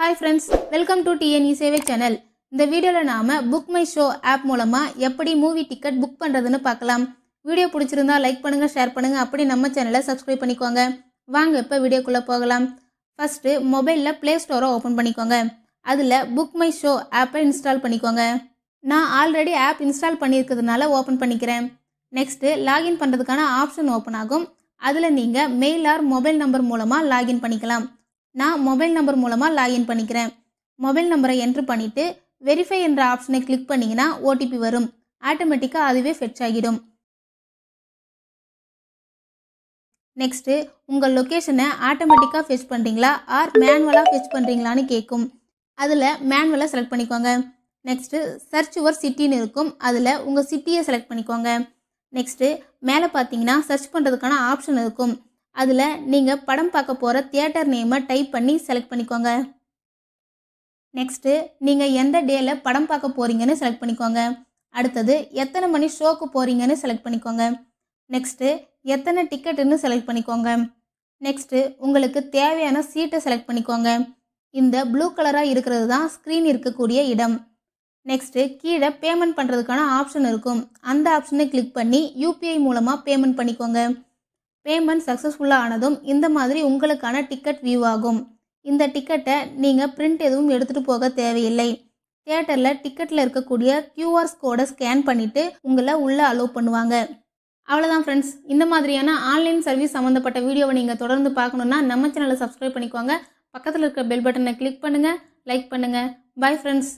Hi friends, welcome to TNE சேவை channel. இந்த வீடியோல நாம புக் மை ஷோ ஆப் மூலமா எப்படி மூவி டிக்கெட் புக் பண்றதுன்னு பார்க்கலாம். வீடியோ பிடிச்சிருந்தா லைக் பண்ணுங்க, ஷேர் பண்ணுங்க, அப்படி நம்ம சேனலை சப்ஸ்கிரைப் பண்ணிக்கோங்க. வாங்க இப்ப வீடியோக்குள்ள போகலாம். ஃபர்ஸ்ட் மொபைல்ல Play Store ஓபன் பண்ணிக்கோங்க. அதுல புக் மை ஷோ ஆப்பை இன்ஸ்டால் பண்ணிக்கோங்க. நான் ஆல்ரெடி ஆப் இன்ஸ்டால் பண்ணியிருக்கிறதுனால ஓபன் பண்ணிக்கிறேன். நெக்ஸ்ட் லாகின் பண்றதுக்கான ஆப்ஷன் ஓபன் ஆகும். அதுல நீங்க மெயில் ஆர் மொபைல் நம்பர் மூலமா லாகின் பண்ணிக்கலாம். நான் மொபைல் நம்பர் மூலமா லாகின் பண்ணிக்கிறேன். மொபைல் நம்பரை என்ட்ரு பண்ணிட்டு வெரிஃபை என்ற ஆப்ஷனை கிளிக் பண்ணீங்கன்னா ஓடிபி வரும். ஆட்டோமேட்டிக்கா அதுவே ஃபெட்ச் ஆகிடும். நெக்ஸ்ட் உங்க லொகேஷனை ஆட்டோமேட்டிக்கா ஃபெட்ச் பண்றீங்களா ஆர் மேனுவலா ஃபெட்ச் பண்றீங்களான்னு கேட்கும். அதுல மேனுவலா செலக்ட் பண்ணிக்கோங்க. நெக்ஸ்ட் சர்ச் யுவர் சிட்டின்னு இருக்கும். அதுல உங்க சிட்டியை செலக்ட் பண்ணிக்கோங்க. நெக்ஸ்ட் மேலே பார்த்தீங்கன்னா சர்ச் பண்றதுக்கான ஆப்ஷன் இருக்கும். அதுல நீங்க படம் பார்க்க போற தியேட்டர் நேமை டைப் பண்ணி செலக்ட் பண்ணிக்கோங்க. நெக்ஸ்ட் நீங்க எந்த டேல படம் பார்க்க போறீங்கன்னு செலக்ட் பண்ணிக்கோங்க. அடுத்தது எத்தனை மணி ஷோக்கு போறீங்கன்னு செலக்ட் பண்ணிக்கோங்க. நெக்ஸ்ட் எத்தனை டிக்கெட்டுன்னு செலக்ட் பண்ணிக்கோங்க. நெக்ஸ்ட் உங்களுக்கு தேவையான சீட்டை செலக்ட் பண்ணிக்கோங்க. இந்த ப்ளூ கலரா இருக்கிறது தான் ஸ்க்ரீன் இருக்கக்கூடிய இடம். நெக்ஸ்ட் கீழே பேமெண்ட் பண்றதுக்கான ஆப்ஷன் இருக்கும். அந்த ஆப்ஷனை கிளிக் பண்ணி யூபிஐ மூலமா பேமெண்ட் பண்ணிக்கோங்க. பேமெண்ட் சக்ஸஸ்ஃபுல்லாக ஆனதும் இந்த மாதிரி உங்களுக்கான டிக்கெட் வியூ ஆகும். இந்த டிக்கெட்டை நீங்கள் பிரிண்ட் எதுவும் எடுத்துகிட்டு போக தேவையில்லை. தியேட்டரில் டிக்கெட்டில் இருக்கக்கூடிய QR கோடை ஸ்கேன் பண்ணிவிட்டு உங்களை உள்ளே அலோவ் பண்ணுவாங்க. அவ்வளோதான் ஃப்ரெண்ட்ஸ். இந்த மாதிரியான ஆன்லைன் சர்வீஸ் சம்மந்தப்பட்ட வீடியோவை நீங்கள் தொடர்ந்து பார்க்கணுன்னா நம்ம சேனலை சப்ஸ்கிரைப் பண்ணிக்கோங்க. பக்கத்தில் இருக்க பெல் பட்டனை கிளிக் பண்ணுங்கள், லைக் பண்ணுங்கள். Bye friends.